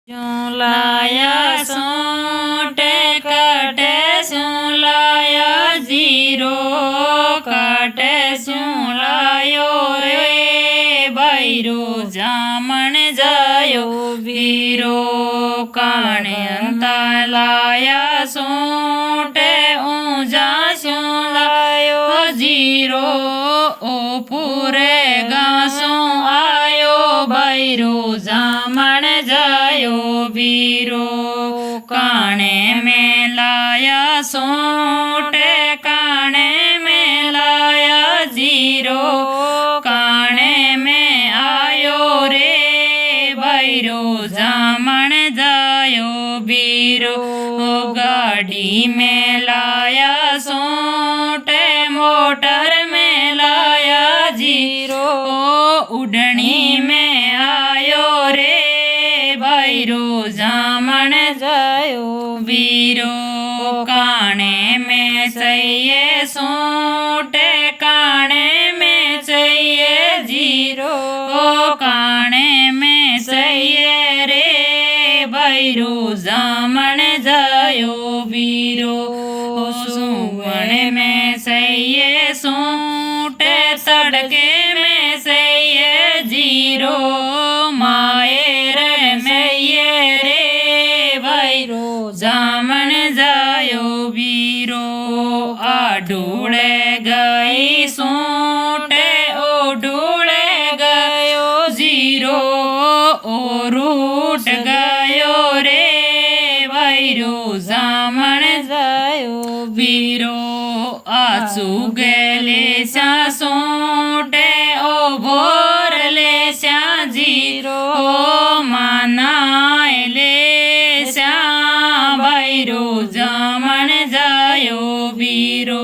શું લાયા સોંટે કાટે શું લાયા જીરો કાટે શું લાયો રે બૈરો જામણ જાયો વીરો કાણે અંતા લાયા સોંટે ઊંઝા શું લાયો જીરો ઓ પૂરે ગાસું આયો બૈરો જામણ જાયો વીરો કાણે में लाया सोंटे काणे में लाया जीरो काणे में आयो रे भैरो जामण जायो वीरो गाड़ी में लाया सोंटे मोटर में लाया जीरो उड़नी में आयो रे भैरो जामण जायो वीरो काणे में सैये सोंटे काणे में सैये जीरो काणे में सैये रे भैरो जामण जायो वीरो सुवण में सैये सोंटे तड़के में सैये जीरो मायर में ये रे भैरो जामण जायो वीरो आ ढूढ़े गई सोंटे ओ ढूढ़े गयो जीरो ओ रूट गयो रे भैरो जामण जायो वीरो आ चुगले सा सोंटे ओ भोर ले सा जीरो ओ मानाय ले सा भैरो जामण जायो वीरो।